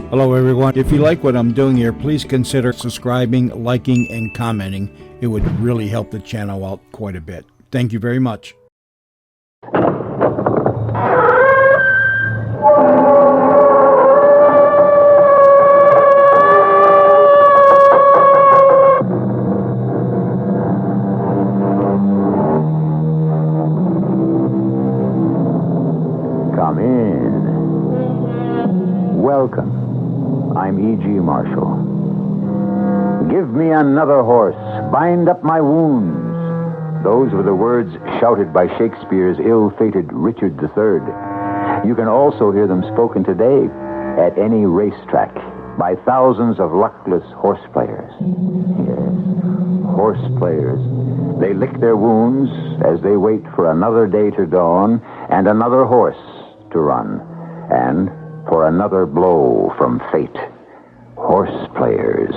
Hello, everyone. If you like what I'm doing here, please consider subscribing, liking, and commenting. It would really help the channel out quite a bit. Thank you very much. Come in. Welcome. I'm E.G. Marshall. Give me another horse. Bind up my wounds. Those were the words shouted by Shakespeare's ill-fated Richard III. You can also hear them spoken today at any racetrack by thousands of luckless horse players. Yes, horse players. They lick their wounds as they wait for another day to dawn and another horse to run, and for another blow from fate. Horse players.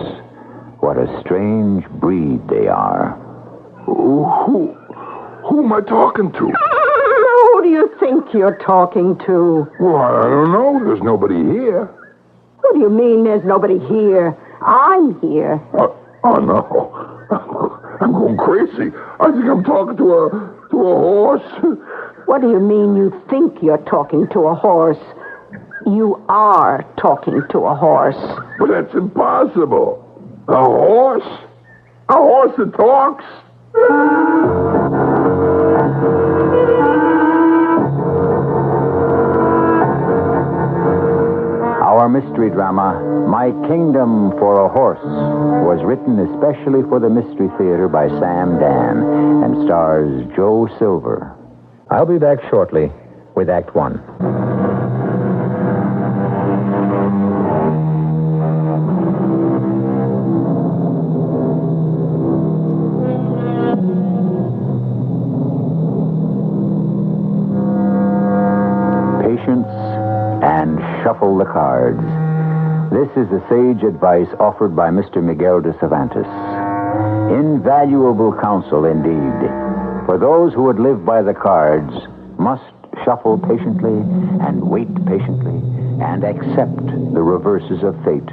What a strange breed they are. Who am I talking to? Who do you think you're talking to? Well, I don't know. There's nobody here. What do you mean there's nobody here? I'm here. Oh no. I'm going crazy. I think I'm talking to a horse. What do you mean you think you're talking to a horse? You are talking to a horse. But that's impossible. A horse? A horse that talks? Our mystery drama, My Kingdom for a Horse, was written especially for the Mystery Theater by Sam Dan and stars Joe Silver. I'll be back shortly with Act One. And shuffle the cards. This is the sage advice offered by Mr. Miguel de Cervantes. Invaluable counsel indeed. For those who would live by the cards must shuffle patiently and wait patiently and accept the reverses of fate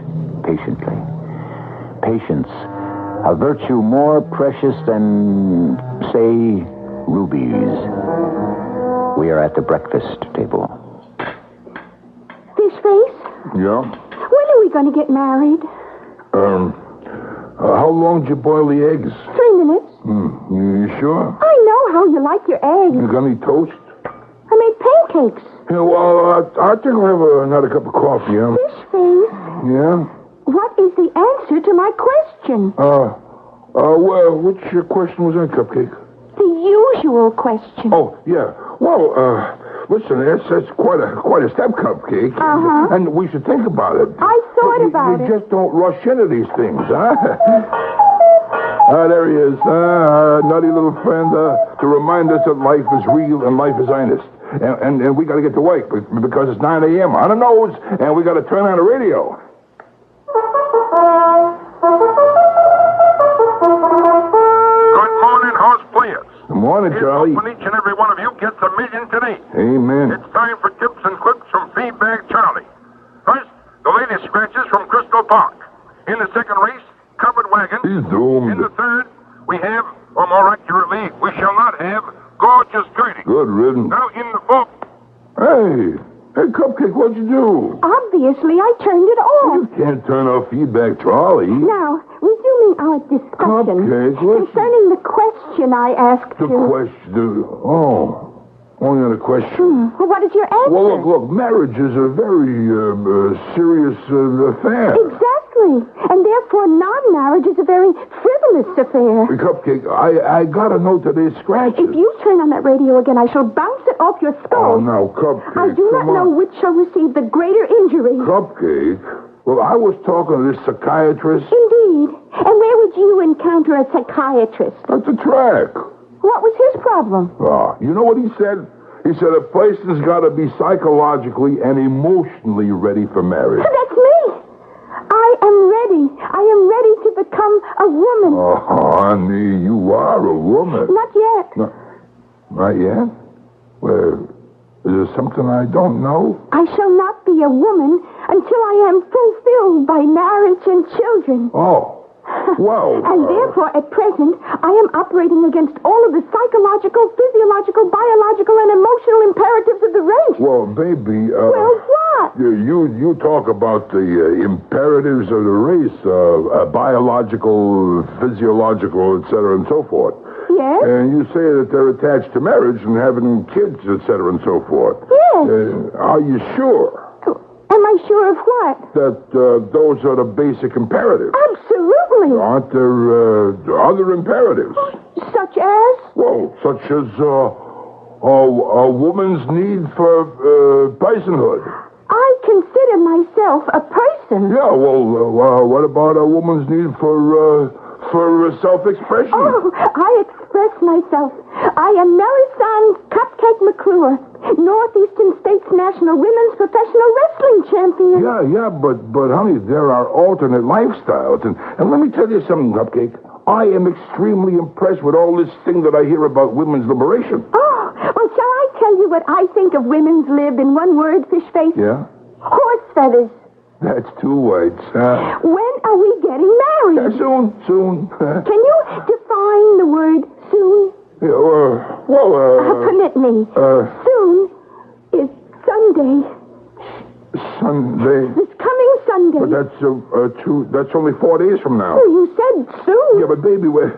patiently. Patience, a virtue more precious than, say, rubies. We are at the breakfast table. Face? Yeah? When are we going to get married? How long did you boil the eggs? 3 minutes. You sure? I know how you like your eggs. You got any toast? I made pancakes. Yeah, well, I think I'll have another cup of coffee, yeah? Fish face. Yeah? What is the answer to my question? Well, which question was that, Cupcake? The usual question. Oh, yeah. Well, listen, that's quite a step, Cupcake. Uh-huh. And we should think about it. I thought about it. You just don't rush into these things, huh? There he is. Nutty little friend, to remind us that life is real and life is earnest. And we got to get to work because it's 9 a.m. on the nose, and we got to turn on the radio. Good morning, horse players. Good morning, Charlie. Here's hoping each and every one of you gets $1 million today. Amen. It's time for tips and quips from Feedback Charlie. First, the latest scratches from Crystal Park. In the second race, Covered Wagon. He's doomed. In the third, we have, or more accurately, we shall not have, Gorgeous Gertie. Good riddance. Now, in the book. Hey, Cupcake, what'd you do? Obviously, I turned it off. You can't turn off Feedback Charlie. Now, resuming our discussion Cupcake, listen. concerning the question I asked The you. question. Oh, only on a question. Well, what is your answer? Well, look, marriage is a very serious affair. Exactly. And therefore, non-marriage is a very frivolous affair. Cupcake, I gotta know today's scratches. If you turn on that radio again, I shall bounce it off your skull. Oh, no, Cupcake, I do not come know on. which shall receive the greater injury. Cupcake? Well, I was talking to this psychiatrist Indeed. And where would you encounter a psychiatrist? at the track. What was his problem? Oh, you know what he said? He said a person's got to be psychologically and emotionally ready for marriage. That's me. I am ready. I am ready to become a woman. Oh, honey, you are a woman. Not yet. No, not yet? Well, is there something I don't know? I shall not be a woman until I am fulfilled by marriage and children. Oh. Well, And therefore, at present, I am operating against all of the psychological, physiological, biological, and emotional imperatives of the race. well, baby, Well, what? you talk about the imperatives of the race, biological, physiological, etc., and so forth. Yes? And you say that they're attached to marriage and having kids, etc., and so forth. Yes. Are you sure Am I sure of what? that those are the basic imperatives? Absolutely. Aren't there other imperatives? Such as? Well, such as a woman's need for personhood. I consider myself a person. Yeah, well, what about a woman's need for self-expression? Oh, I express myself. I am Melisande Cupcake McClure, Northeastern States National Women's Professional Wrestling Champion. Yeah, but honey, there are alternate lifestyles, and let me tell you something, Cupcake. I am extremely impressed with all this thing that I hear about women's liberation. Oh, well, shall I tell you what I think of women's lib in one word, Fishface? Yeah? Horse feathers. That's 2 words. When are we getting married? Soon. Can you define the word soon? Permit me. Soon is Sunday. Sunday. This coming Sunday. But that's only 4 days from now. Oh, you said soon. Yeah, but baby, look,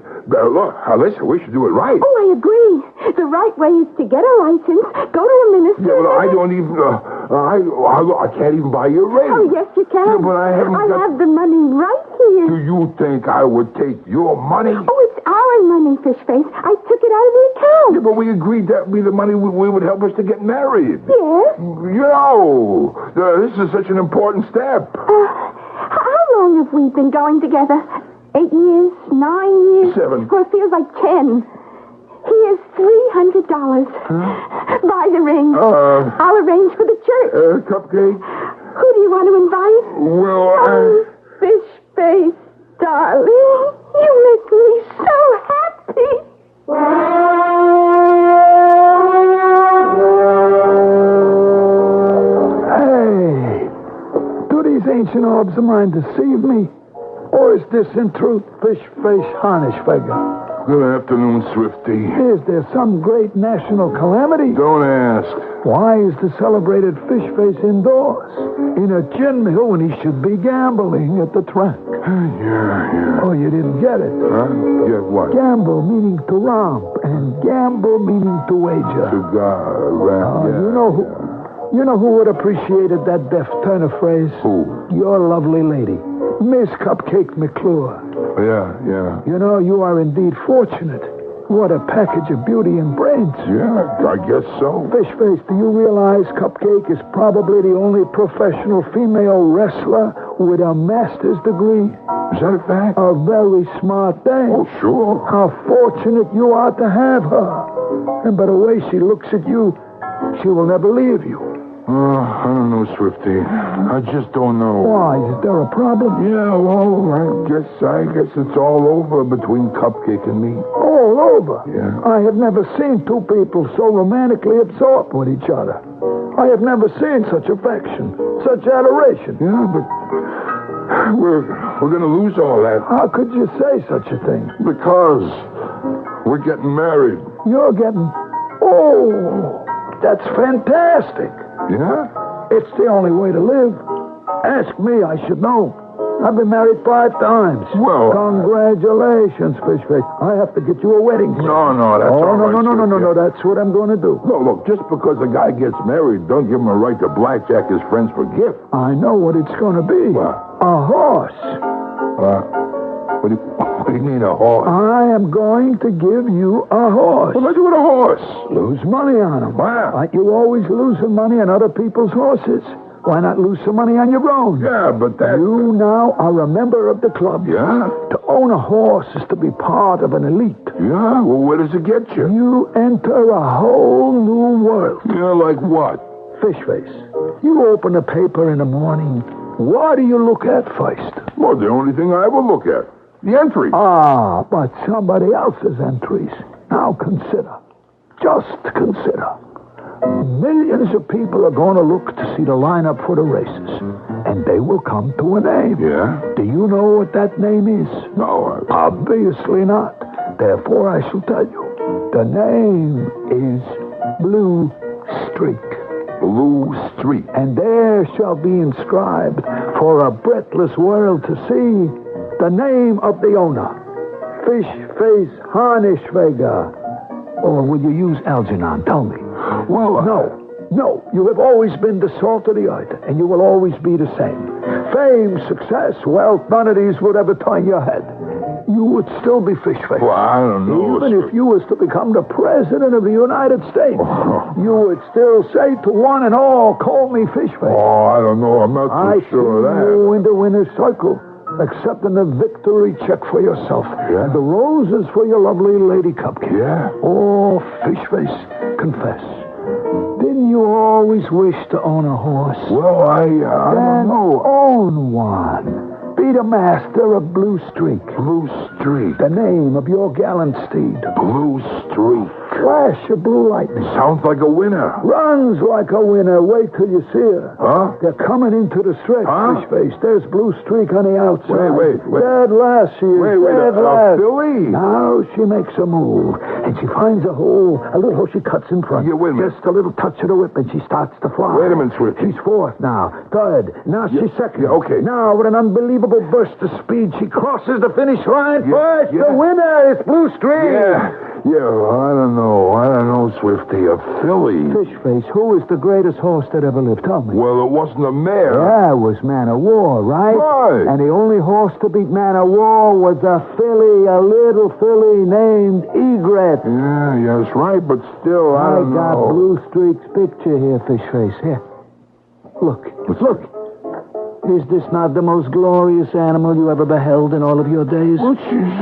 listen, we should do it right. Oh, I agree. The right way is to get a license, go to a minister. Yeah, but I don't even, I can't even buy you a ring. Oh, yes, you can. Yeah, but I haven't got... have the money right here. Do you think I would take your money? Oh, it's our money, Fishface. I took it out of the account. Yeah, but we agreed that would be the money we would help us to get married. Yes? You know, this is such an important step. How long have we been going together? 8 years? 9 years? 7. Well, it feels like 10. Here's $300. Buy the ring. I'll arrange for the church. Cupcake? Who do you want to invite? Well, Oh, Fishface, darling. You make me so happy. Hey, do these ancient orbs of mine deceive me? Or is this in truth Fish-Face Harnischfeger? good afternoon, Swifty. Is there some great national calamity? Don't ask. Why is the celebrated Fish-Face indoors? In a gin mill when he should be gambling at the track. Yeah. Oh, you didn't get it. Huh? Get what? Gamble meaning to romp, and gamble meaning to wager. Cigar, Oh, yeah. you know who would appreciated that deft turn of phrase? Who? Your lovely lady, Miss Cupcake McClure. Yeah. You know, you are indeed fortunate. What a package of beauty and brains. Yeah, I guess so. Fishface, do you realize Cupcake is probably the only professional female wrestler with a master's degree? Is that a fact? A very smart dame. Oh, sure. How fortunate you are to have her. And by the way she looks at you, she will never leave you. I don't know, Swifty. I just don't know. Why? Is there a problem? Yeah, well, I guess it's all over between Cupcake and me. All over? Yeah. I have never seen two people so romantically absorbed with each other. I have never seen such affection, such adoration. Yeah, but we're going to lose all that How could you say such a thing? because we're getting married. You're getting... Oh, that's fantastic. Yeah? It's the only way to live. Ask me, I should know. I've been married 5 times. Well, Congratulations, Fishface. I have to get you a wedding present. No, that's all right. No. That's what I'm going to do. No, look, just because a guy gets married, don't give him a right to blackjack his friends for gifts. I know what it's going to be. What? A horse. What do you mean, a horse? I am going to give you a horse. What'd I do with a horse? Lose money on him. Wow. Aren't you always losing money on other people's horses? Why not lose some money on your own? Yeah, but that... You now are a member of the club. Yeah? To own a horse is to be part of an elite. Yeah? Well, where does it get you? You enter a whole new world. Yeah, like what? Fishface, you open a paper in the morning. What do you look at first? Well, the only thing I ever look at. The entry. Ah, but somebody else's entries. Now consider. Just consider. Millions of people are going to look to see the lineup for the races. And they will come to a name. Yeah? Do you know what that name is? No. Obviously not. Therefore, I shall tell you. The name is Blue Streak. Blue Streak. And there shall be inscribed for a breathless world to see the name of the owner. Fish Face Harnischweger. Or will you use Algernon? Tell me. Well, No, you have always been the salt of the earth, and you will always be the same. Fame, success, wealth, none of these would ever turn your head. You would still be Fish Face. Well, I don't know. Even if you was to become the president of the United States, you would still say to one and all, call me Fish Face. Oh, I don't know. I'm not too sure of I see that. you in the winner's circle, accepting the victory check for yourself. Yeah? And the roses for your lovely lady cupcake. Yeah? Oh, Fish Face, confess. Didn't you always wish to own a horse? Well, I Then don't know. own one. Be the master of Blue Streak. Blue Streak. The name of your gallant steed. Blue Streak. Flash of blue lightning. Sounds like a winner. Runs like a winner. Wait till you see her. Huh? They're coming into the stretch, Huh? Fish Face. There's Blue Streak on the outside. Wait. Dead last she is. Wait, Dead a last. filly? Now she makes a move, and she finds a hole. A little hole she cuts in front. Yeah, wait a minute. Just a little touch of the whip, and she starts to fly. Wait a minute, Swifty. She's fourth now. Third. Now she's second. Yeah, okay. Now, with an unbelievable burst of speed, she crosses the finish line. First, the winner is Blue Streak. Yeah, I don't know, Swifty. A filly. Fish Face, who is the greatest horse that ever lived? Tell me. Well, it wasn't a mare. Yeah, it was Man of War, right? Right. And the only horse to beat Man of War was a filly, a little filly named Egret. Yeah, that's right, but still, I don't got know. Blue Streak's picture here, Fish Face. Here. Look. Is this not the most glorious animal you ever beheld in all of your days? Well, she's,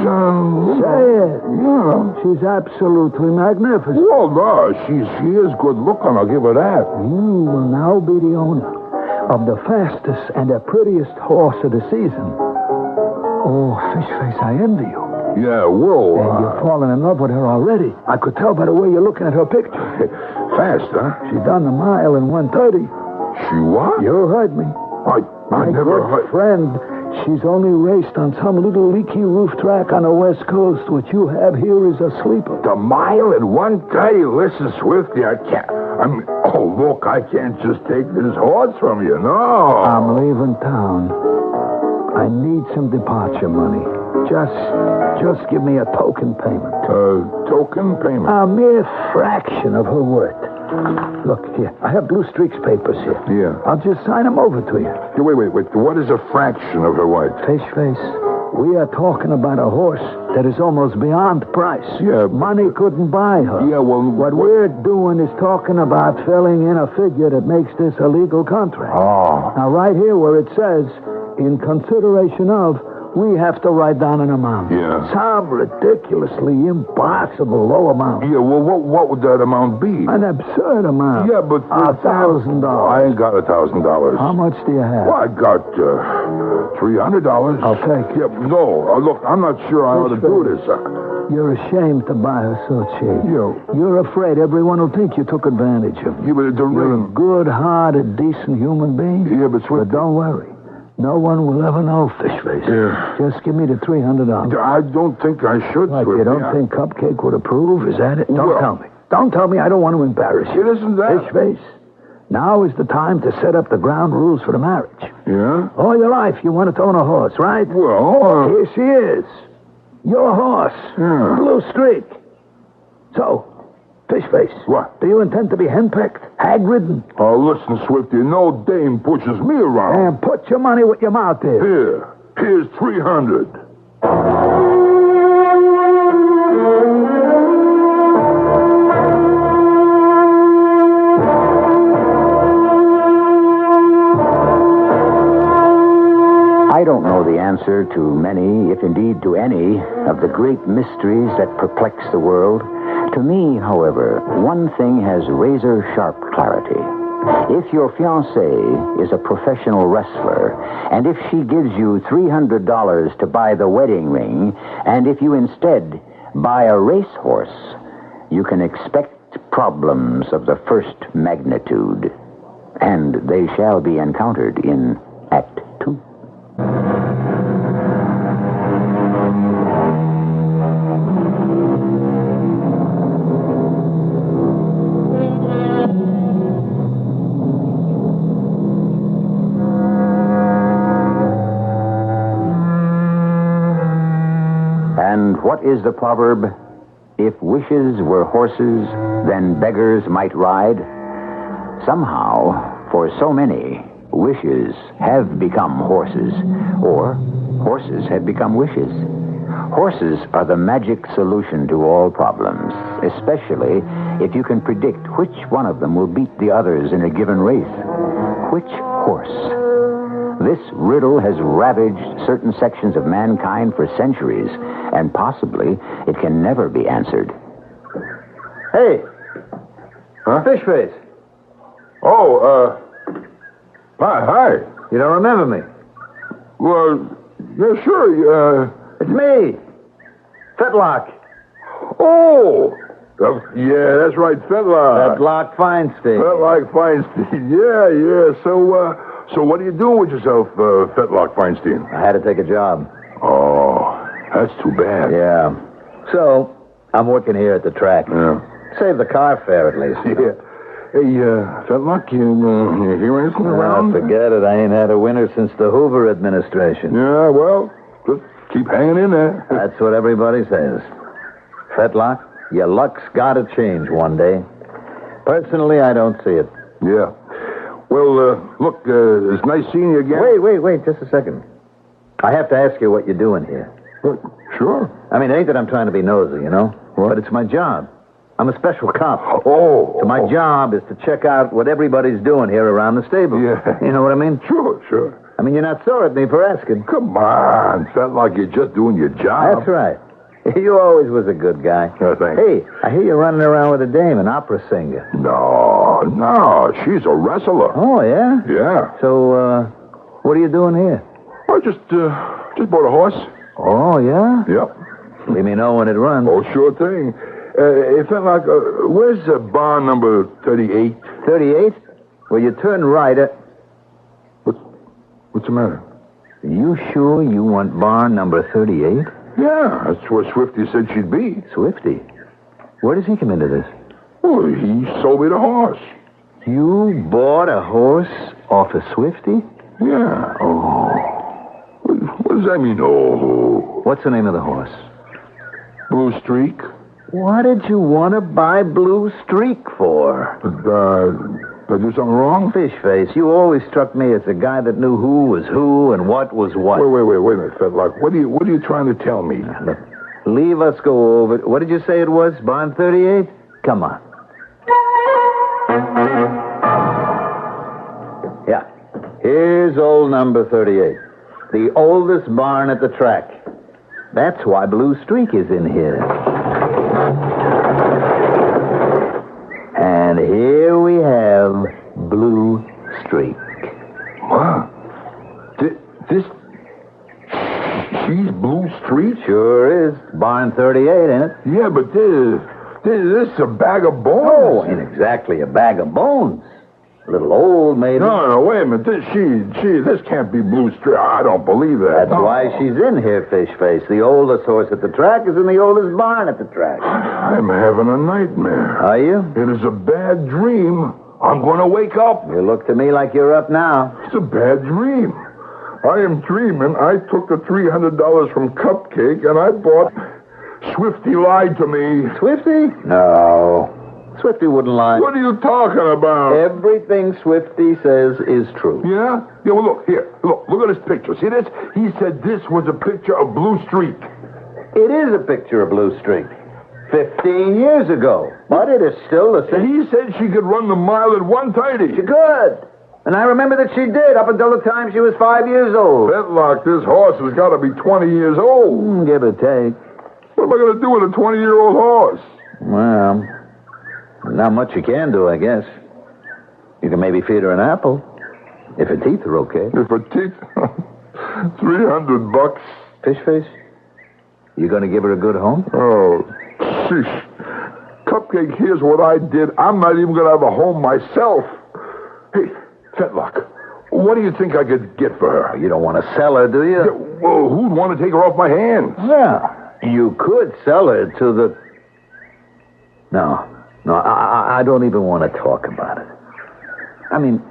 Say it. Yeah. She's absolutely magnificent. Well, no, she is good looking, I'll give her that. You will now be the owner of the fastest and the prettiest horse of the season. Oh, Fish Face, I envy you. Yeah, whoa. And you're falling in love with her already. I could tell by the way you're looking at her picture. Fast, huh? She done the mile in 1:30. She what? You heard me. I My never good heard. friend, she's only raced on some little leaky roof track on the West Coast. What you have here is a sleeper. The mile at 1:30. Listen, Swifty, I can't. Oh, look, I can't just take this horse from you. No. I'm leaving town. I need some departure money. Just give me a token payment. Token payment. A mere fraction of her worth. Look, here. I have Blue Streak's papers here. Yeah. I'll just sign them over to you. Hey, wait. What is a fraction of her weight? Fish Face, we are talking about a horse that is almost beyond price. Yeah. Money couldn't buy her. Yeah, well... What we're doing is talking about filling in a figure that makes this a legal contract. Oh. Now, right here where it says, in consideration of, we have to write down an amount. Yeah. Some ridiculously impossible low amount. Yeah, well, what would that amount be? An absurd amount. Yeah, but... $1,000. I ain't got $1,000. How much do you have? Well, I got $300. I'll take it. Yeah, no, look, I'm not sure I ought to do this. You're ashamed to buy her so cheap. Yeah. You're afraid everyone will think you took advantage of her. Yeah, but the You're a ring... good-hearted, decent human being. Yeah, but But don't worry. No one will ever know, Fish Face. Yeah. Just give me the $300. I don't think I should, Like, Swifty. you don't think Cupcake would approve? Is that it? Don't Well- tell me. Don't tell me. I don't want to embarrass you. It isn't that. Fish Face, now is the time to set up the ground rules for the marriage. Yeah? All your life, you wanted to own a horse, right? Well, Here she is. Your horse. Yeah. Blue Streak. So, Fish Face. What? Do you intend to be henpecked, hag-ridden? Oh, listen, Swifty, no dame pushes me around. And put your money where your mouth is. Here's $300. I don't know the answer to many, if indeed to any, of the great mysteries that perplex the world. To me, however, one thing has razor-sharp clarity. If your fiancée is a professional wrestler, and if she gives you $300 to buy the wedding ring, and if you instead buy a racehorse, you can expect problems of the first magnitude. And they shall be encountered in Act 2. And what is the proverb? If wishes were horses, then beggars might ride. Somehow, for so many, wishes have become horses, or horses have become wishes. Horses are the magic solution to all problems, especially if you can predict which one of them will beat the others in a given race. Which horse? This riddle has ravaged certain sections of mankind for centuries, and possibly it can never be answered. Hey! Huh? Fish face. Oh, hi. You don't remember me? Well, yeah, sure. It's me. Fetlock. Oh, yeah, that's right, Fetlock. Fetlock Feinstein. Fetlock Feinstein. Yeah. So what are you doing with yourself, Fetlock Feinstein? I had to take a job. Oh, that's too bad. Yeah. So, I'm working here at the track. Yeah. Save the car fare, at least. Yeah. Hey, Fetlock, you hear anything around? Forget it. I ain't had a winter since the Hoover administration. Yeah, well, just keep hanging in there. That's what everybody says. Fetlock, your luck's got to change one day. Personally, I don't see it. Yeah. Well, look, it's nice seeing you again. Wait, just a second. I have to ask you what you're doing here. Sure. I mean, it ain't that I'm trying to be nosy, you know? What? But it's my job. I'm a special cop. Oh. So my job is to check out what everybody's doing here around the stable. Yeah. You know what I mean? Sure. I mean, you're not sore at me for asking. Come on, Fetlock, you're just doing your job. That's right. You always was a good guy. Yeah, thanks. Hey, I hear you running around with a dame, an opera singer. No, she's a wrestler. Oh, yeah? Yeah. So, what are you doing here? I just bought a horse. Oh, yeah? Yep. Let me know when it runs. Oh, sure thing. Hey, Fetlock, where's barn number 38? 38? Well, you turn right at... What's the matter? You sure you want barn number 38? Yeah, that's where Swifty said she'd be. Swifty? Where does he come into this? Well, he sold me the horse. You bought a horse off of Swifty? Yeah. Oh. What does that mean, oh? What's the name of the horse? Blue Streak? What did you want to buy Blue Streak for? Did I do something wrong? Fish face, you always struck me as a guy that knew who was who and what was what. Wait a minute, Fetlock. What are you trying to tell me? Look, leave us go over... What did you say it was? Barn 38? Come on. Yeah. Here's old number 38. The oldest barn at the track. That's why Blue Streak is in here. And here we have Blue Streak. What? She's Blue Streak? Sure is. Barn 38, ain't it? Yeah, but this is a bag of bones. Oh, ain't exactly a bag of bones. A little old, maybe. No, wait a minute. This can't be Blue Streak. I don't believe that. That's why she's in here, Fish Face. The oldest horse at the track is in the oldest barn at the track. I'm having a nightmare. Are you? It is a bad dream. I'm going to wake up. You look to me like you're up now. It's a bad dream. I am dreaming I took the $300 from Cupcake and I bought... Swifty lied to me. Swifty? No. Swifty wouldn't lie. What are you talking about? Everything Swifty says is true. Yeah? Yeah, well, look, here. Look at this picture. See this? He said this was a picture of Blue Streak. It is a picture of Blue Streak. 15 years ago. But it is still the same. He said she could run the mile at 1:30. She could. And I remember that she did up until the time she was 5 years old. Fetlock, this horse has got to be 20 years old. Give or take. What am I going to do with a 20-year-old horse? Well, not much you can do, I guess. You can maybe feed her an apple. If her teeth are okay. If her teeth... $300. Fish face? You going to give her a good home? Oh, sheesh. Cupcake hears what I did, I'm not even going to have a home myself. Hey, Fetlock, what do you think I could get for her? You don't want to sell her, do you? Yeah, well, who'd want to take her off my hands? Yeah, you could sell her to the... No, I don't even want to talk about it. I mean,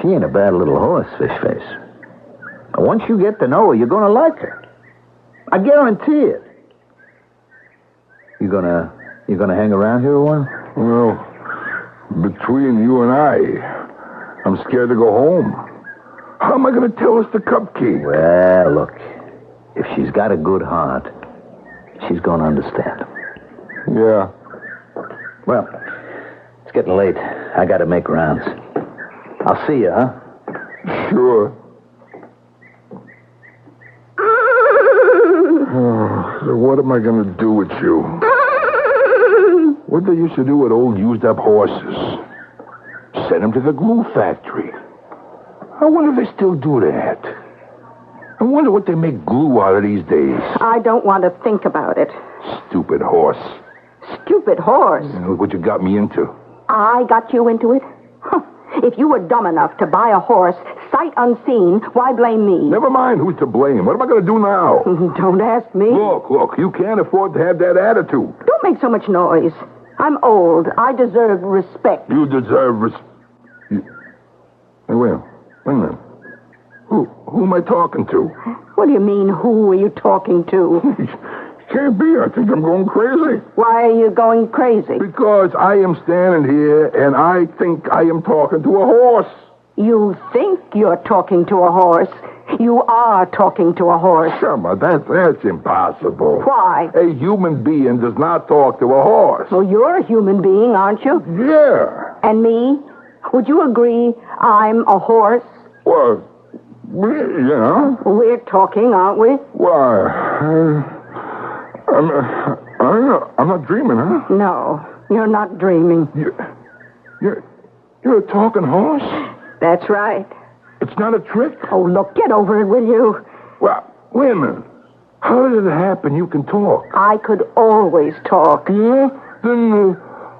she ain't a bad little horse, Fish Face. Once you get to know her, you're going to like her. I guarantee it. You gonna hang around here a while? Well, between you and I'm scared to go home. How am I going to tell us the Cupcake? Well, look, if she's got a good heart, she's going to understand. Yeah. Well, it's getting late. I got to make rounds. I'll see you, huh? Sure. So what am I going to do with you? What they used to do with old used-up horses. Send them to the glue factory. I wonder if they still do that. I wonder what they make glue out of these days. I don't want to think about it. Stupid horse. Stupid horse. Look what you got me into. I got you into it? Huh. If you were dumb enough to buy a horse, sight unseen, why blame me? Never mind who's to blame. What am I going to do now? Don't ask me. Look, you can't afford to have that attitude. Don't make so much noise. I'm old. I deserve respect. You deserve respect. Hey, wait a minute. Who am I talking to? What do you mean, who are you talking to? Can't be. I think I'm going crazy. Why are you going crazy? Because I am standing here and I think I am talking to a horse. You think you're talking to a horse. You are talking to a horse. Come on, that's impossible. Why? A human being does not talk to a horse. Well, you're a human being, aren't you? Yeah. And me? Would you agree I'm a horse? Well, yeah. We're talking, aren't we? Why? I'm not dreaming, huh? No, you're not dreaming. You're a talking horse? That's right. It's not a trick? Oh, look, get over it, will you? Well, wait a minute. How did it happen you can talk? I could always talk. Yeah? Then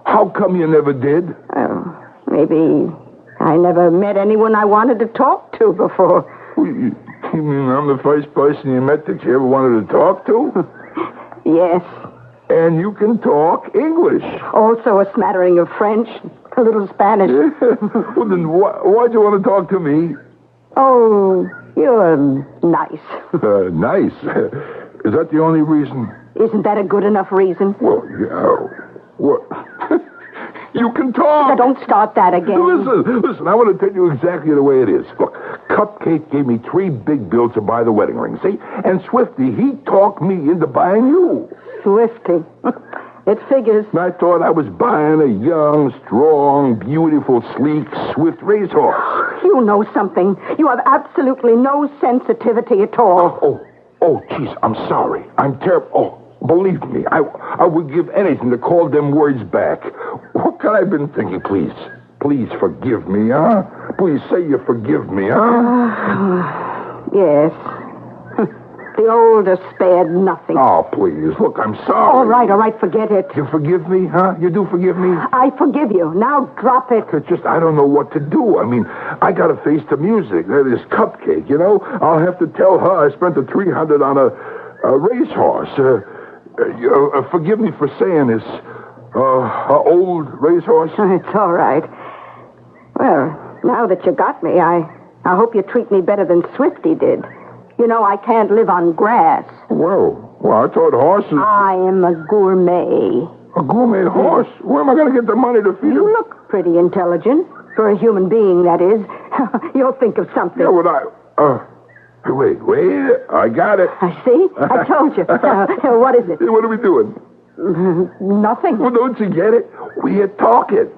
how come you never did? Maybe I never met anyone I wanted to talk to before. You mean I'm the first person you met that you ever wanted to talk to? Yes. And you can talk English. Also a smattering of French, a little Spanish. Well, then why'd you want to talk to me? Oh, you're nice. Nice. Is that the only reason? Isn't that a good enough reason? Well, yeah. What? You can talk. Now, don't start that again. Listen, I want to tell you exactly the way it is. Look, Cupcake gave me 3 big bills to buy the wedding ring, see? And Swifty, he talked me into buying you. Swifty. It figures. And I thought I was buying a young, strong, beautiful, sleek, swift racehorse. You know something. You have absolutely no sensitivity at all. Oh, jeez, I'm sorry. I'm terrible. Oh, believe me, I would give anything to call them words back. What could I have been thinking, please? Please forgive me, huh? Please say you forgive me, huh? Yes. The old are spared nothing. Oh, please, look, I'm sorry. All right, forget it. You forgive me, huh? You do forgive me? I forgive you. Now drop it. It's just, I don't know what to do. I mean, I got to face the music. This Cupcake, you know? I'll have to tell her I spent the $300 on a racehorse. Forgive me for saying this. Old racehorse? It's all right. Well, now that you got me, I hope you treat me better than Swifty did. You know, I can't live on grass. Well, I thought horses... I am a gourmet. A gourmet horse? Where am I going to get the money to feed You him? look pretty intelligent. For a human being, that is. You'll think of something. Yeah, wait. I got it. I see. I told you. What is it? Hey, what are we doing? Nothing. Well, don't you get it? We're talking.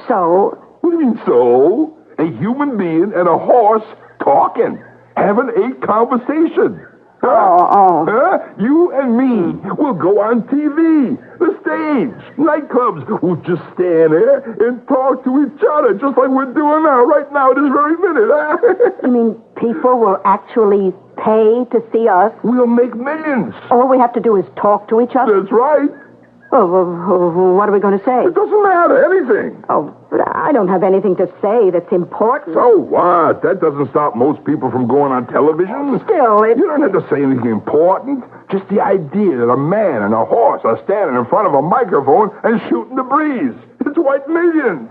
So? What do you mean, so? A human being and a horse talking. Having a conversation. Oh. Huh? You and me will go on TV, the stage, nightclubs. We'll just stand there and talk to each other, just like we're doing now, right now, this very minute. Huh? You mean people will actually pay to see us? We'll make millions. All we have to do is talk to each other? That's right. What are we going to say? It doesn't matter. Anything. Oh, but I don't have anything to say that's important. So what? That doesn't stop most people from going on television. Still, You don't have to say anything important. Just the idea that a man and a horse are standing in front of a microphone and shooting the breeze. It's worth millions.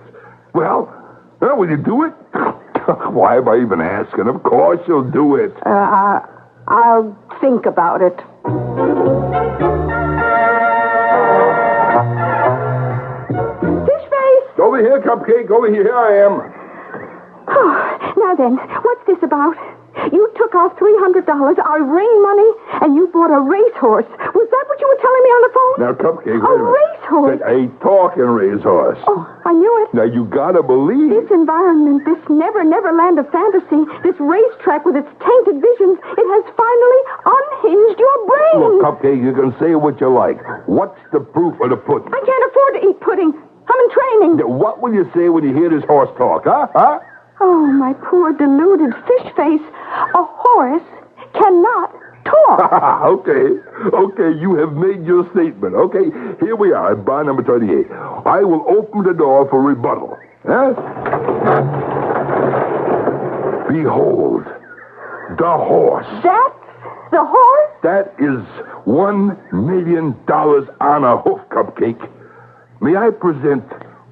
Well, will you do it? Why am I even asking? Of course you'll do it. I'll think about it. Fish face! Over here, Cupcake. Over here. Here I am. Oh, now then, what's this about? You took off $300, our ring money, and you bought a racehorse. Was that what you were telling me on the phone? Now, Cupcake, wait A a minute. racehorse? A talking racehorse. Oh, I knew it. Now, you gotta believe. This environment, this never land of fantasy, this racetrack with its tainted visions, it has finally unhinged your brain. Look, Cupcake, you can say what you like. What's the proof of the pudding? I can't afford to eat pudding. I'm in training. Now, what will you say when you hear this horse talk, huh? Oh, my poor deluded fish face. A horse cannot talk. Okay, you have made your statement. Okay, here we are at bar number 38. I will open the door for rebuttal. Huh? Behold, the horse. That's the horse? That is $1 million on a hoof, Cupcake. May I present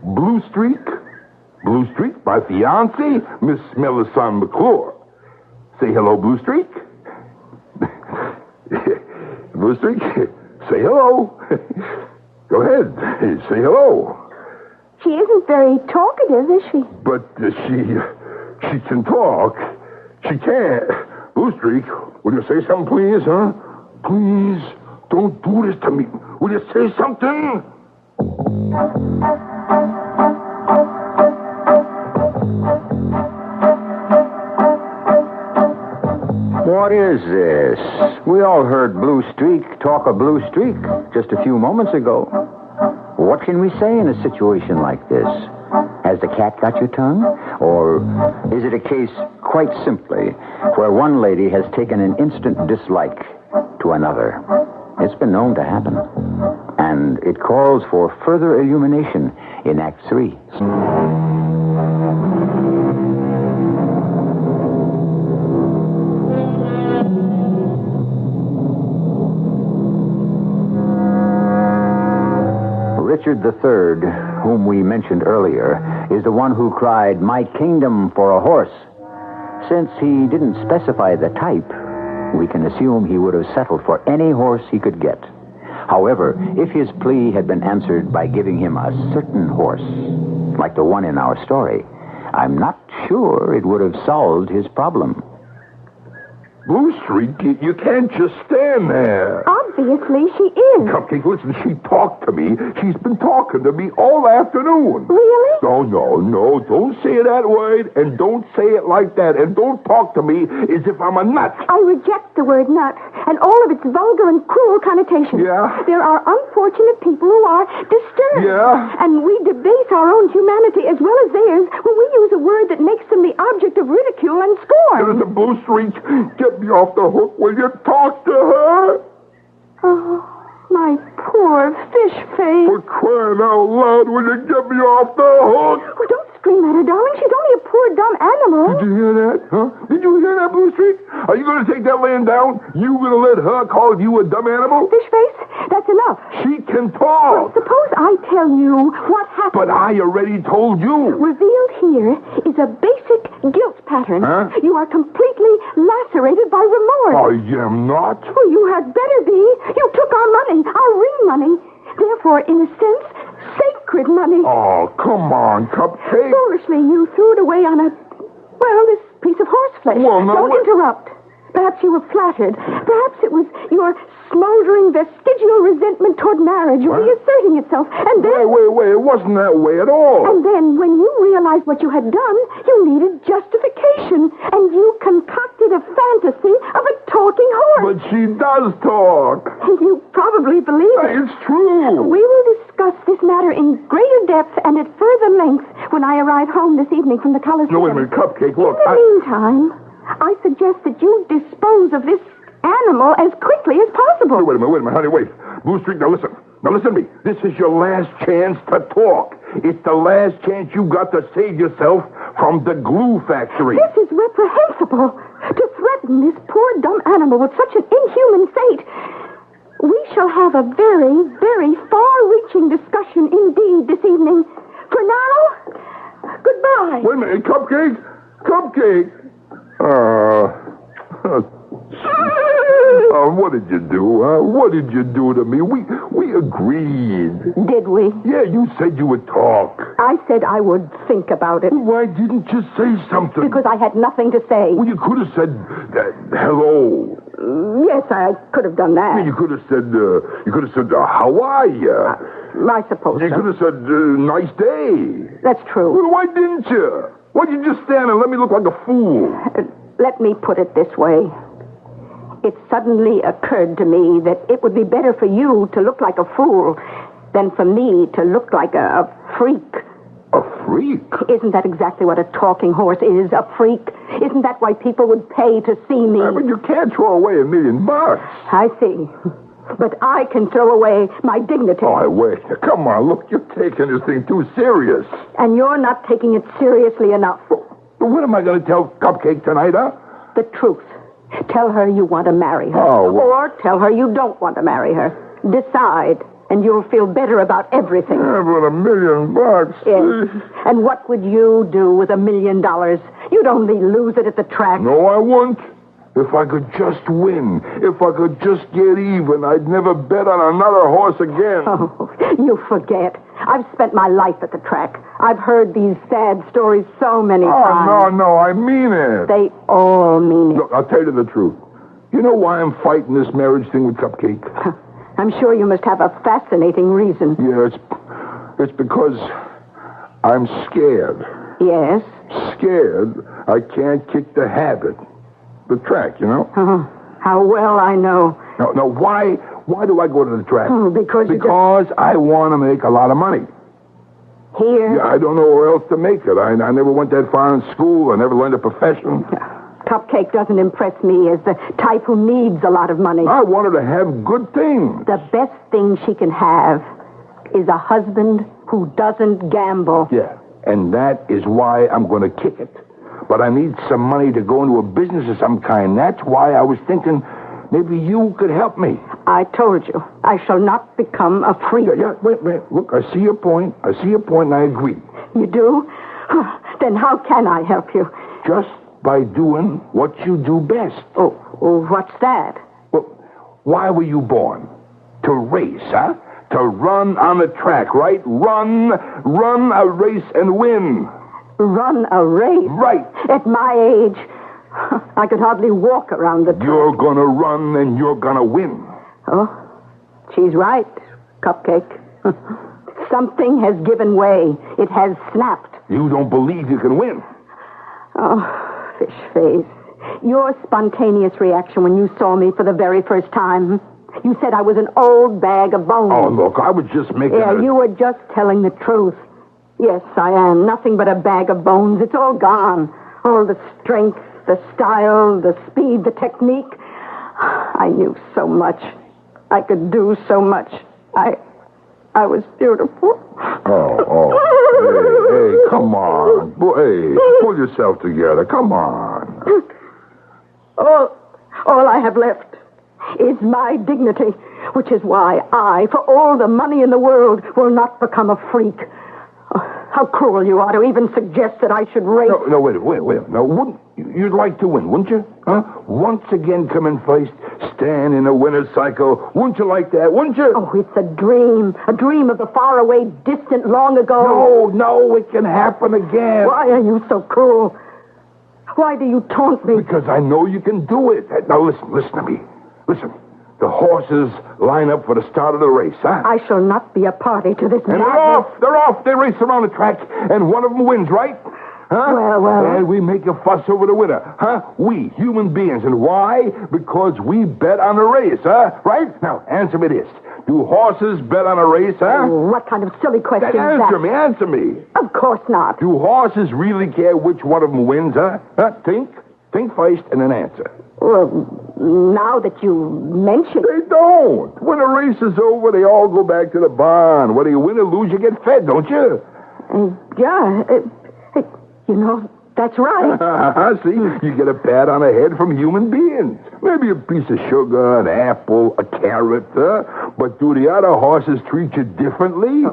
Blue Streak? Blue Streak, my fiancée, Miss Melisande McClure. Say hello, Blue Streak. Blue Streak, say hello. Go ahead, say hello. She isn't very talkative, is she? But she can talk. She can't. Blue Streak, will you say something, please, huh? Please, don't do this to me. Will you say something? What is this? We all heard Blue Streak talk of Blue Streak just a few moments ago. What can we say in a situation like this? Has the cat got your tongue? Or is it a case, quite simply, where one lady has taken an instant dislike to another? It's been known to happen. And it calls for further illumination in Act 3. Richard III, whom we mentioned earlier, is the one who cried, "My kingdom for a horse." Since he didn't specify the type, we can assume he would have settled for any horse he could get. However, if his plea had been answered by giving him a certain horse, like the one in our story, I'm not sure it would have solved his problem. Blue Streak, you can't just stand there. Obviously, she is. Cupcake, listen, she talked to me. She's been talking to me all afternoon. Really? No, don't say it that way, and don't say it like that, and don't talk to me as if I'm a nut. I reject the word nut and all of its vulgar and cruel connotations. Yeah? There are unfortunate people who are disturbed. Yeah? And we debase our own humanity as well as theirs when we use a word that makes them the object of ridicule and scorn. There's a Blue Streak. Get me off the hook. Will you talk to her? Oh, my poor fish face. For crying out loud, will you get me off the hook? Oh, don't scream at her, darling. She's only a poor, dumb animal. Did you hear that, huh? Did you hear that, Blue Streak? Are you going to take that laying down? You going to let her call you a dumb animal? Fish face, that's enough. She can talk. Suppose I tell you what happened. But I already told you. Revealed here is a basic guilt pattern. Huh? You are completely lacerated by remorse. I am not. Oh, you had better be. You took our money, our ring money. Therefore, in a sense, sacred money. Oh, come on, Cupcake. Foolishly, you threw it away on this piece of horseflesh. Well, now, Don't interrupt. Perhaps you were flattered. Perhaps it was your smoldering vestigial resentment toward marriage reasserting itself. And then... Wait. It wasn't that way at all. And then, when you realized what you had done, you needed justification. And you concocted a fantasy of a talking horse. But she does talk. And you probably believe it. It's true. We will discuss this matter in greater depth and at further length when I arrive home this evening from the Coliseum. No, wait a minute, Cupcake, look. In the meantime, I suggest that you dispose of this animal as quickly as possible. Wait a minute, honey, wait. Blue Streak, now listen. Now listen to me. This is your last chance to talk. It's the last chance you got to save yourself from the glue factory. This is reprehensible. To threaten this poor dumb animal with such an inhuman fate. We shall have a very, very far-reaching discussion indeed this evening. For now, goodbye. Wait a minute, Cupcake? Cupcake? What did you do, huh? What did you do to me? We agreed. Did we? Yeah, you said you would talk. I said I would think about it. Why didn't you say something? Because I had nothing to say. Well, you could have said hello. Yes, I could have done that. You could have said, how are you? I suppose You so. could have said, nice day. That's true. Well, why didn't you? Why'd you just stand and let me look like a fool? Let me put it this way. It suddenly occurred to me that it would be better for you to look like a fool than for me to look like a freak. A freak? Isn't that exactly what a talking horse is, a freak? Isn't that why people would pay to see me? But you can't throw away $1 million. I see. But I can throw away my dignity. Oh, wait. Come on, look, you're taking this thing too serious. And you're not taking it seriously enough. What am I going to tell Cupcake tonight, huh? The truth. Tell her you want to marry her. Oh, well. Or tell her you don't want to marry her. Decide, and you'll feel better about everything. Yeah, but $1 million. Yes. And what would you do with $1 million? You'd only lose it at the track. No, I won't. If I could just win, if I could just get even, I'd never bet on another horse again. Oh, you forget. I've spent my life at the track. I've heard these sad stories so many times. No, I mean it. They all mean it. Look, I'll tell you the truth. You know why I'm fighting this marriage thing with Cupcake? I'm sure you must have a fascinating reason. Yeah, it's because I'm scared. Yes? Scared I can't kick the habit. The track, you know? Oh, how well I know. No, why do I go to the track? Oh, because I want to make a lot of money. Here? Yeah, I don't know where else to make it. I never went that far in school. I never learned a profession. Cupcake doesn't impress me as the type who needs a lot of money. I want her to have good things. The best thing she can have is a husband who doesn't gamble. Yeah, and that is why I'm going to kick it. But I need some money to go into a business of some kind. That's why I was thinking maybe you could help me. I told you, I shall not become a freak. Yeah, wait. Look, I see your point, and I agree. You do? Then how can I help you? Just by doing what you do best. Oh, what's that? Well, why were you born? To race, huh? To run on the track, right? Run a race and win. Run a race? Right. At my age, I could hardly walk around the track. You're gonna run and you're gonna win. Oh, she's right, Cupcake. Something has given way. It has snapped. You don't believe you can win. Oh, fish face. Your spontaneous reaction when you saw me for the very first time. You said I was an old bag of bones. Oh, look, I was just making you were just telling the truth. Yes, I am. Nothing but a bag of bones. It's all gone. All the strength, the style, the speed, the technique. I knew so much. I could do so much. I was beautiful. Oh. Hey, come on. Hey, pull yourself together. Come on. All I have left is my dignity, which is why I, for all the money in the world, will not become a freak. How cruel you are to even suggest that I should race. No, wait. No, you'd like to win, wouldn't you? Huh? Once again come in first, stand in a winner's cycle. Wouldn't you like that, wouldn't you? Oh, it's a dream of the faraway, distant, long ago. No, it can happen again. Why are you so cruel? Why do you taunt me? Because I know you can do it. Now, listen to me. Listen. The horses line up for the start of the race, huh? I shall not be a party to this And madness. they're off. They race around the track, and one of them wins, right? Huh? Well. And we make a fuss over the winner, huh? We, human beings. And why? Because we bet on the race, huh? Right? Now, answer me this. Do horses bet on a race, huh? What kind of silly question is that? Answer me. Of course not. Do horses really care which one of them wins, huh? Think first and then answer. Well, now that you mention They don't. When the race is over, they all go back to the barn. Whether you win or lose, you get fed, don't you? Yeah, that's right. See, you get a pat on the head from human beings. Maybe a piece of sugar, an apple, a carrot. But do the other horses treat you differently?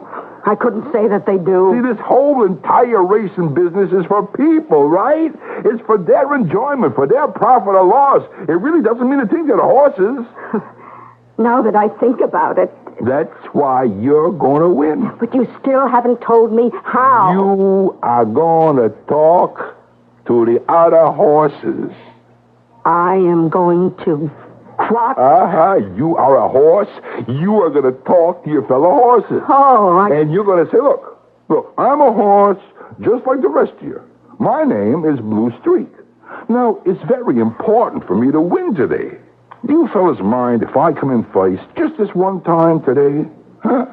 I couldn't say that they do. See, this whole entire racing business is for people, right? It's for their enjoyment, for their profit or loss. It really doesn't mean a thing to the horses. Now that I think about it. That's why you're going to win. But you still haven't told me how. You are going to talk to the other horses. I am going to what? You are a horse. You are going to talk to your fellow horses. Oh, And you're going to say, look, I'm a horse just like the rest of you. My name is Blue Streak. Now, it's very important for me to win today. Do you fellas mind if I come in first just this one time today? Huh?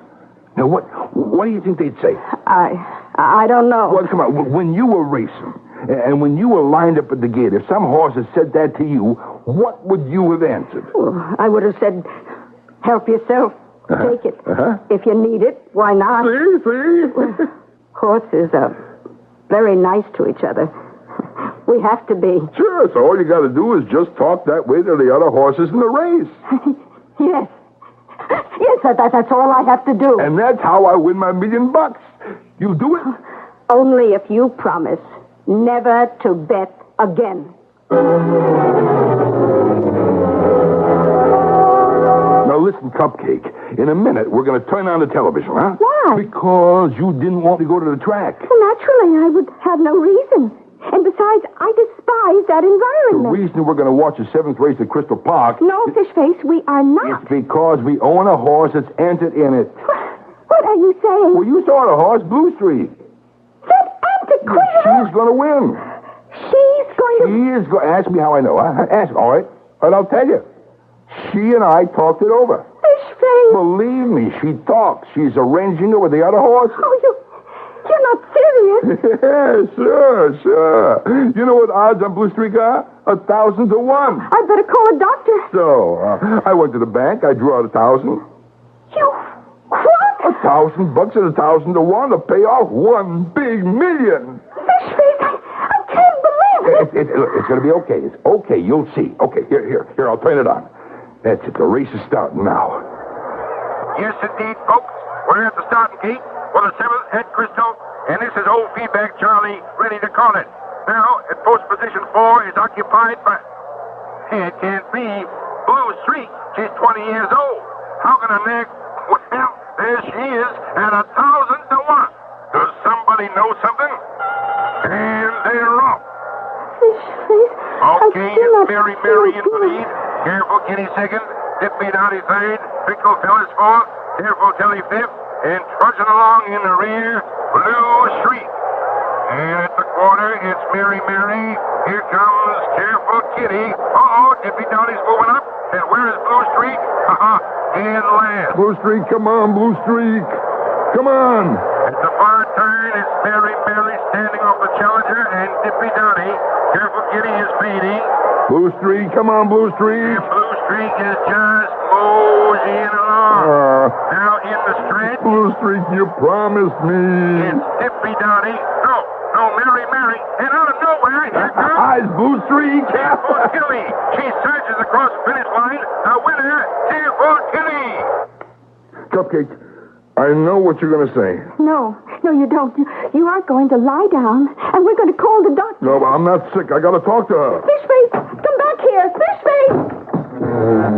Now, what do you think they'd say? I don't know. Well, come on. When you were racing and when you were lined up at the gate, if some horse had said that to you, what would you have answered? Well, I would have said, help yourself. Take it. If you need it, why not? See? Horses are very nice to each other. We have to be. Sure, so all you got to do is just talk that way to the other horses in the race. Yes. Yes, that's all I have to do. And that's how I win my $1 million. You do it? Only if you promise never to bet again. Now listen, Cupcake. In a minute, we're going to turn on the television, huh? Why? Because you didn't want to go to the track. Well, naturally, I would have no reason. And besides, I despise that The environment. reason we're going to watch the 7th race at Crystal Park... No, Fishface, we are not. It's because we own a horse that's entered in it. What are you saying? Well, you saw the horse, Blue Streak. That antiquated... She's going to win. She's going to... She is going... Ask me how I know. Ask. All right. And I'll tell you. She and I talked it over. Fishface. Believe me, she talks. She's arranging it with the other horses. Oh, you're not serious. Yeah, sure. You know what odds on Blue Streak are? 1,000 to 1. I better call a doctor. So, I went to the bank. I drew out 1,000. You... What? $1,000 and 1,000 to 1 to pay off $1 big million. Fishface, I can't believe it. It's going to be okay. It's okay. You'll see. Okay, here. I'll turn it on. That's it. The race is starting now. Yes, indeed, folks. We're at the starting gate for the 7th at Crystal, and this is old feedback Charlie ready to call it. Now, at post position 4 is occupied by... Hey, it can't be. Blue Streak. She's 20 years old. How can I nag... Well, there she is at 1,000 to 1. Does somebody know something? And they're off. Fishface, Okay, it's Mary in the lead. Careful, Kitty second. Dip me down to third. Pickle Phyllis fourth. Careful, Tilly fifth. And trudging along in the rear, Blue Streak. And at the corner, it's Mary. Here comes Careful Kitty. Dippy Downey's moving up. And where is Blue Streak? In last. Blue Streak, come on, Blue Streak. Come on. At the far turn, it's Mary standing off the challenger. And Dippy Downey. Careful Kitty is fading. Blue Streak, come on, Blue Streak. And Blue Streak is just moseying along. Now in the stretch. Blue Streak, you promised me. It's Dippy Downey. No, Mary. And out of nowhere, here comes... Eyes, Blue Streak. Careful Tilly. She surges across the finish line. The winner, Careful Tilly. Cupcake, I know what you're going to say. No, you don't. You are going to lie down, and we're going to call the doctor. No, but I'm not sick. I got to talk to her. Fishface, come back here. Fishface!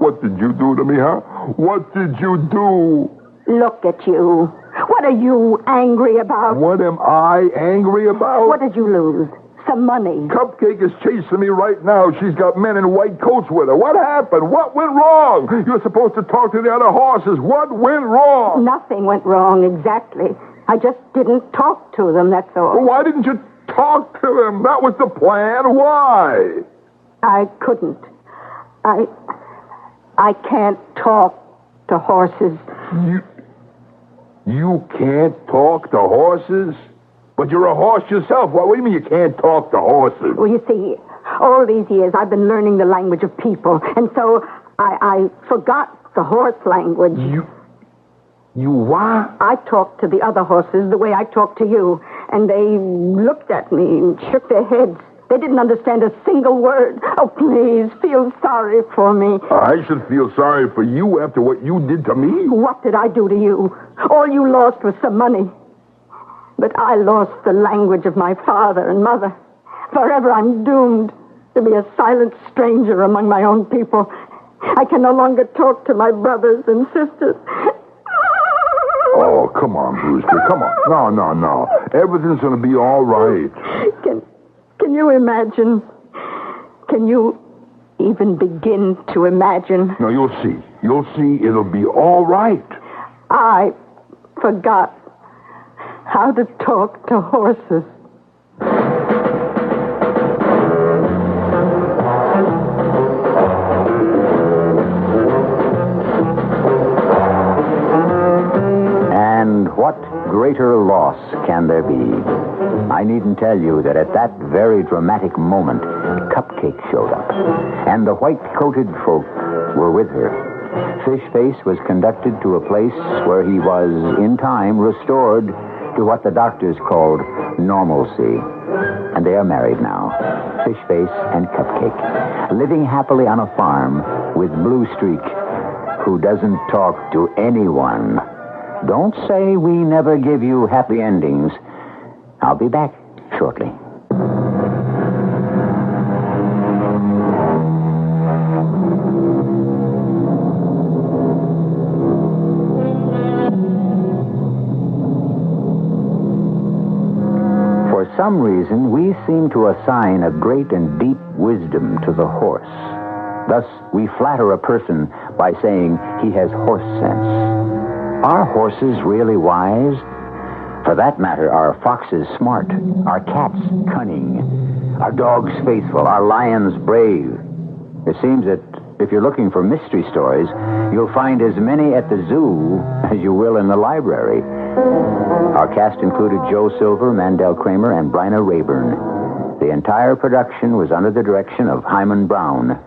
What did you do to me, huh? What did you do? Look at you. What are you angry about? What am I angry about? What did you lose? Some money. Cupcake is chasing me right now. She's got men in white coats with her. What happened? What went wrong? You're supposed to talk to the other horses. What went wrong? Nothing went wrong, exactly. I just didn't talk to them, that's all. Well, why didn't you talk to them? That was the plan. Why? I couldn't. I can't talk to horses. You can't talk to horses? But you're a horse yourself. What do you mean you can't talk to horses? Well, you see, all these years I've been learning the language of people, and so I forgot the horse language. You what? I talked to the other horses the way I talked to you, and they looked at me and shook their heads. They didn't understand a single word. Oh, please, feel sorry for me. I should feel sorry for you after what you did to me. What did I do to you? All you lost was some money. But I lost the language of my father and mother. Forever I'm doomed to be a silent stranger among my own people. I can no longer talk to my brothers and sisters. Oh, come on, Brewster. Come on. No. Everything's going to be all right. Can you imagine? Can you even begin to imagine? No, you'll see. You'll see it'll be all right. I forgot how to talk to horses. And what greater loss can there be? I needn't tell you that at that very dramatic moment, Cupcake showed up, and the white-coated folk were with her. Fishface was conducted to a place where he was, in time, restored to what the doctors called normalcy. And they are married now, Fishface and Cupcake, living happily on a farm with Blue Streak, who doesn't talk to anyone. Don't say we never give you happy endings. I'll be back shortly. For some reason, we seem to assign a great and deep wisdom to the horse. Thus, we flatter a person by saying he has horse sense. Are horses really wise? For that matter, are foxes smart? Are cats cunning? Are dogs faithful? Are lions brave? It seems that if you're looking for mystery stories, you'll find as many at the zoo as you will in the library. Our cast included Joe Silver, Mandel Kramer, and Bryna Raeburn. The entire production was under the direction of Hyman Brown.